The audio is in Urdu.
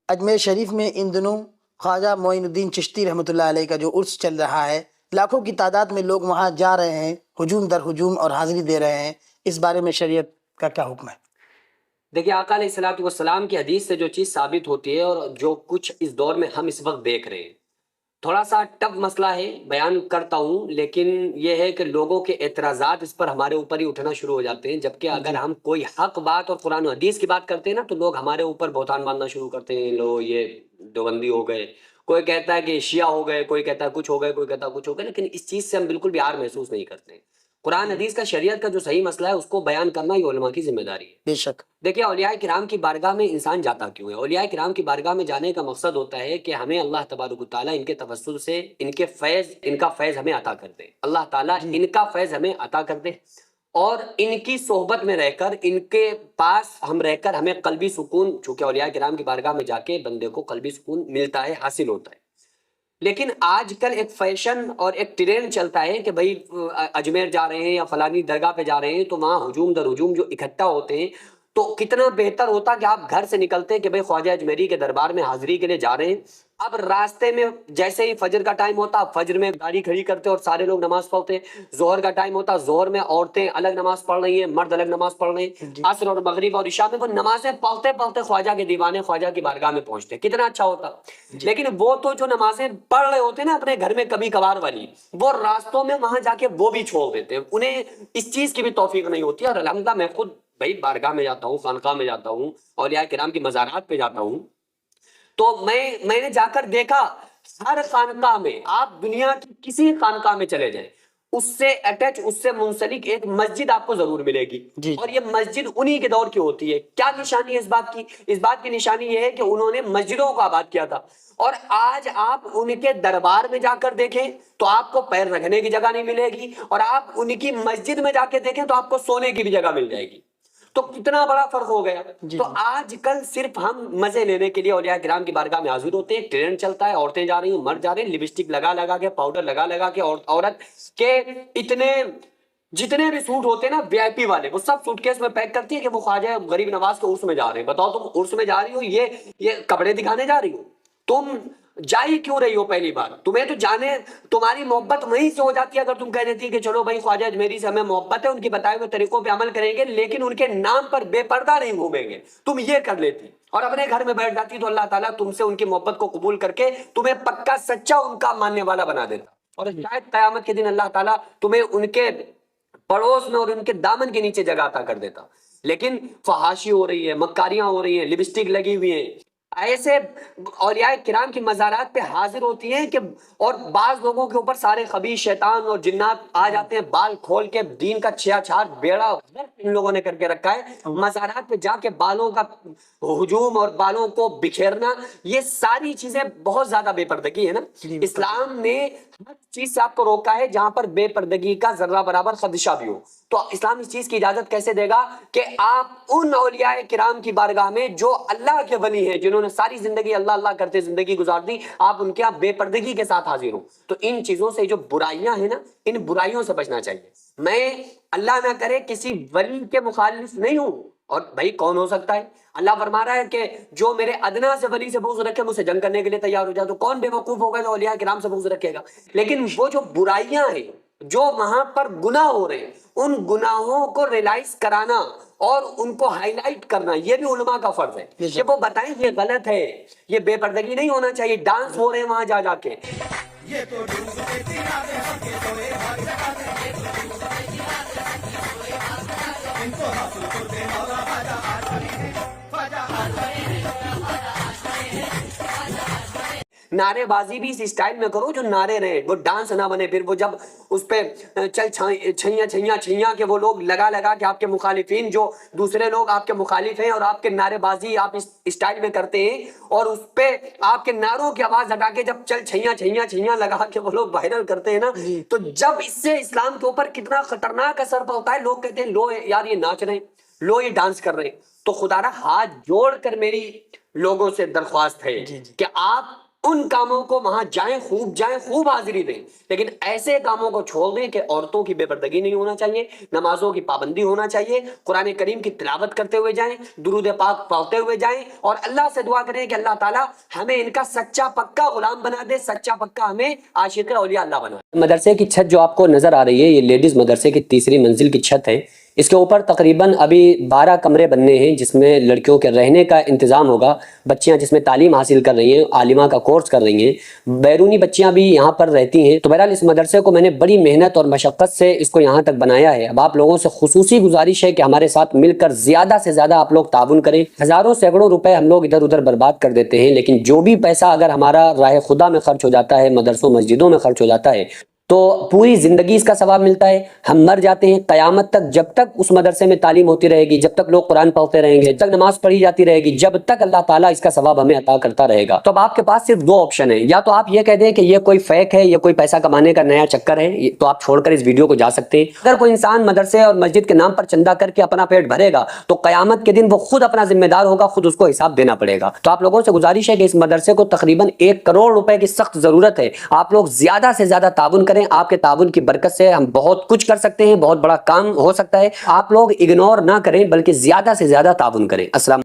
اجمیر شریف میں ان دنوں خواجہ معین الدین چشتی رحمۃ اللہ علیہ کا جو عرس چل رہا ہے، لاکھوں کی تعداد میں لوگ وہاں جا رہے ہیں، ہجوم در ہجوم اور حاضری دے رہے ہیں، اس بارے میں شریعت کا کیا حکم ہے؟ دیکھیے آقا علیہ الصلوۃ والسلام کی حدیث سے جو چیز ثابت ہوتی ہے اور جو کچھ اس دور میں ہم اس وقت دیکھ رہے ہیں، تھوڑا سا ٹف مسئلہ ہے، بیان کرتا ہوں، لیکن یہ ہے کہ لوگوں کے اعتراضات اس پر ہمارے اوپر ہی اٹھنا شروع ہو جاتے ہیں، جبکہ اگر ہم کوئی حق بات اور قرآن و حدیث کی بات کرتے ہیں نا تو لوگ ہمارے اوپر بہتان باندھنا شروع کرتے ہیں، لو یہ دیوبندی ہو گئے، کوئی کہتا ہے کہ شیعہ ہو گئے، کوئی کہتا ہے کچھ ہو گئے، کوئی کہتا ہے کچھ ہو گئے، لیکن اس چیز سے ہم بالکل بھی عار محسوس نہیں کرتے ہیں۔ قرآن حدیث کا، شریعت کا جو صحیح مسئلہ ہے اس کو بیان کرنا یہ علماء کی ذمہ داری ہے۔ بے شک۔ دیکھیں اولیاء کرام کی بارگاہ میں انسان جاتا کیوں ہے؟ اولیاء کرام کی بارگاہ میں جانے کا مقصد ہوتا ہے کہ ہمیں اللہ تبارک و تعالیٰ ان کے توسل سے ان کا فیض ہمیں عطا کر دے، اللہ تعالیٰ ان کا فیض ہمیں عطا کر دے، اور ان کی صحبت میں رہ کر، ان کے پاس ہم رہ کر ہمیں قلبی سکون، چونکہ اولیاء کرام کی بارگاہ میں جا کے بندے کو قلبی سکون ملتا ہے، حاصل ہوتا ہے۔ لیکن آج کل ایک فیشن اور ایک ٹرینڈ چلتا ہے کہ بھائی اجمیر جا رہے ہیں یا فلانی درگاہ پہ جا رہے ہیں تو وہاں ہجوم در ہجوم جو اکٹھا ہوتے ہیں، تو کتنا بہتر ہوتا کہ آپ گھر سے نکلتے ہیں کہ بھائی خواجہ اجمیری کے دربار میں حاضری کے لیے جا رہے ہیں، اب راستے میں جیسے ہی فجر کا ٹائم ہوتا فجر میں گاڑی کھڑی کرتے اور سارے لوگ نماز پڑھتے، ظہر کا ٹائم ہوتا ظہر میں عورتیں الگ نماز پڑھ رہی ہیں، مرد الگ نماز پڑھ رہے ہیں، عصر اور مغرب اور عشاء میں وہ نمازیں پڑھتے پڑھتے خواجہ کے دیوانے خواجہ کی بارگاہ میں پہنچتے، کتنا اچھا ہوتا۔ لیکن وہ تو جو نمازیں پڑھ رہے ہوتے نا اپنے گھر میں کبھی کبھار والی، وہ راستوں میں وہاں جا کے وہ بھی چھوڑ دیتے ہیں، انہیں اس چیز کی بھی توفیق نہیں ہوتی۔ اور الحمدللہ میں خود بھائی بارگاہ میں جاتا ہوں، خانقاہ میں جاتا ہوں، اولیاء کرام کی مزارات پہ جاتا ہوں، تو میں نے جا کر دیکھا ہر خانقاہ میں، آپ دنیا کی کسی خانقاہ میں چلے جائیں، اس سے اٹیچ، اس سے منسلک ایک مسجد آپ کو ضرور ملے گی، اور یہ مسجد انہی کے دور کی ہوتی ہے۔ کیا نشانی ہے اس بات کی؟ اس بات کی نشانی یہ ہے کہ انہوں نے مسجدوں کو آباد کیا تھا، اور آج آپ ان کے دربار میں جا کر دیکھیں تو آپ کو پیر رکھنے کی جگہ نہیں ملے گی، اور آپ ان کی مسجد میں جا کے دیکھیں تو آپ کو سونے کی بھی جگہ مل جائے گی۔ تو کتنا بڑا فرق ہو گیا۔ تو آج کل صرف ہم مزے لینے کے لیے اولیاء کرام کی بارگاہ میں حاضر ہوتے ہیں، ٹرینڈ چلتا ہے، عورتیں جا رہی ہیں، مرد جا رہے ہیں، لپسٹک لگا لگا کے، پاؤڈر لگا لگا کے، عورت کے اتنے جتنے بھی سوٹ ہوتے ہیں نا وی آئی پی والے، وہ سب سوٹ کیس میں پیک کرتی ہے کہ وہ خواجہ غریب نواز کے عرس میں جا رہے ہیں۔ بتاؤ تم عرس میں جا رہی ہو، یہ کپڑے دکھانے جا رہی ہو؟ تم جا ہی کیوں رہی ہو؟ پہلی بار تمہیں تو جانے، تمہاری محبت وہیں سے ہو جاتی ہے اگر تم کہہ دیتی کہ چلو بھائی خواجہ اجمیری سے ہمیں محبت ہے، ان کی بتائے ہوئے طریقوں پہ عمل کریں گے، لیکن ان کے نام پر بے پردہ نہیں گھومیں گے، تم یہ کر لیتی اور اپنے گھر میں بیٹھ جاتی، تو اللہ تعالیٰ تم سے ان کی محبت کو قبول کر کے تمہیں پکا سچا ان کا ماننے والا بنا دیتا، اور شاید قیامت کے دن اللہ تعالیٰ تمہیں ان کے پڑوس میں اور ان کے دامن کے نیچے جگہ عطا کر دیتا۔ لیکن فحاشی ہو رہی ہے، مکاریاں ہو رہی ہیں، لپسٹک لگی ہوئی ہیں، ایسے اولیاء کرام کی مزارات پہ حاضر ہوتی ہیں کہ، اور بعض لوگوں کے اوپر سارے خبیث شیطان اور جنات آ جاتے ہیں، بال کھول کے دین کا چھیا چھار بیڑا ان لوگوں نے کر کے رکھا ہے، مزارات پہ جا کے بالوں کا ہجوم اور بالوں کو بکھیرنا، یہ ساری چیزیں بہت زیادہ بے پردگی ہے نا۔ اسلام نے ہر چیز سے آپ کو روکا ہے جہاں پر بے پردگی کا ذرہ برابر خدشہ بھی ہو، تو اسلام اس چیز کی اجازت کیسے دے گا کہ آپ ان اولیاء کرام کی بارگاہ میں جو اللہ کے ولی ہیں، جنہوں نے ساری زندگی اللہ اللہ کرتے زندگی گزار دی، آپ ان کے یہاں بے پردگی کے ساتھ حاضر ہوں؟ تو ان چیزوں سے جو برائیاں ہیں نا، ان برائیوں سے بچنا چاہیے۔ میں اللہ نہ کرے کسی ولی کے مخالف نہیں ہوں، اور بھائی کون ہو سکتا ہے؟ اللہ فرما رہا ہے کہ جو میرے ادنا سے ولی سے بغض رکھے، مجھ سے جنگ کرنے کے لیے تیار ہو جائے، تو کون بے وقوف ہوگا جو اولیاء کرام سے بغض رکھے گا؟ لیکن وہ جو برائیاں ہیں، جو وہاں پر گناہ ہو رہے ہیں، ان گناہوں کو ریلائز کرانا اور ان کو ہائی لائٹ کرنا، یہ بھی علماء کا فرض ہے کہ وہ بتائیں یہ غلط ہے، یہ بے پردگی نہیں ہونا چاہیے، ڈانس ہو رہے ہیں وہاں جا جا کے۔ یہ تو نعرے بازی بھی اس اسٹائل میں کرو جو نعرے رہے، وہ ڈانس نہ بنے، پھر وہ جب اس پہ چل چھیاں چھیاں چھیاں کے وہ لوگ لگا لگا کے آپ کے مخالفین، جو دوسرے لوگ آپ کے مخالف ہیں اور آپ کے نعرے بازی آپ اس اسٹائل میں کرتے ہیں، اور اس پہ آپ کے نعروں کی آواز ہٹا کے جب چل چھیاں چھیاں چھیاں لگا کے وہ لوگ وائرل کرتے ہیں نا، تو جب اس سے اسلام کے اوپر کتنا خطرناک اثر پڑتا ہے۔ لوگ کہتے ہیں لو یار یہ ناچ رہے ہیں، لو یہ ڈانس کر رہے ہیں، تو خدا را ہاتھ جوڑ کر میری لوگوں سے درخواست ہے کہ آپ ان کاموں کو وہاں جائیں، خوب حاضری دیں، لیکن ایسے کاموں کو چھوڑ دیں کہ عورتوں کی بے پردگی نہیں ہونا چاہیے، نمازوں کی پابندی ہونا چاہیے، قرآن کریم کی تلاوت کرتے ہوئے جائیں، درود پاک پڑھتے ہوئے جائیں، اور اللہ سے دعا کریں کہ اللہ تعالیٰ ہمیں ان کا سچا پکا غلام بنا دے، سچا پکا ہمیں عاشق اولیاء اللہ بنا دے۔ مدرسے کی چھت جو آپ کو نظر آ رہی ہے، یہ لیڈیز مدرسے کی تیسری منزل کی چھت ہے۔ اس کے اوپر تقریباً ابھی 12 کمرے بننے ہیں جس میں لڑکیوں کے رہنے کا انتظام ہوگا، بچیاں جس میں تعلیم حاصل کر رہی ہیں، عالمہ کا کورس کر رہی ہیں، بیرونی بچیاں بھی یہاں پر رہتی ہیں۔ تو بہرحال اس مدرسے کو میں نے بڑی محنت اور مشقت سے اس کو یہاں تک بنایا ہے۔ اب آپ لوگوں سے خصوصی گزارش ہے کہ ہمارے ساتھ مل کر زیادہ سے زیادہ آپ لوگ تعاون کریں۔ ہزاروں سینکڑوں روپے ہم لوگ ادھر ادھر برباد کر دیتے ہیں، لیکن جو بھی پیسہ اگر ہمارا راہ خدا میں خرچ ہو جاتا ہے، مدرسوں مسجدوں میں خرچ ہو جاتا ہے، تو پوری زندگی اس کا ثواب ملتا ہے۔ ہم مر جاتے ہیں، قیامت تک جب تک اس مدرسے میں تعلیم ہوتی رہے گی، جب تک لوگ قرآن پڑھتے رہیں گے، جب تک نماز پڑھی جاتی رہے گی، جب تک اللہ تعالیٰ اس کا ثواب ہمیں عطا کرتا رہے گا۔ تو اب آپ کے پاس صرف 2 آپشن ہیں، یا تو آپ یہ کہہ دیں کہ یہ کوئی فیک ہے، یہ کوئی پیسہ کمانے کا نیا چکر ہے، تو آپ چھوڑ کر اس ویڈیو کو جا سکتے ہیں۔ اگر کوئی انسان مدرسے اور مسجد کے نام پر چندہ کر کے اپنا پیٹ بھرے گا تو قیامت کے دن وہ خود اپنا ذمہ دار ہوگا، خود اس کو حساب دینا پڑے گا۔ تو آپ لوگوں سے گزارش ہے کہ اس مدرسے کو تقریباً 1 کروڑ روپے کی سخت ضرورت ہے۔ آپ لوگ زیادہ سے زیادہ تعاون کریں، آپ کے تعاون کی برکت سے ہم بہت کچھ کر سکتے ہیں، بہت بڑا کام ہو سکتا ہے۔ آپ لوگ اگنور نہ کریں بلکہ زیادہ سے زیادہ تعاون کریں۔ السلام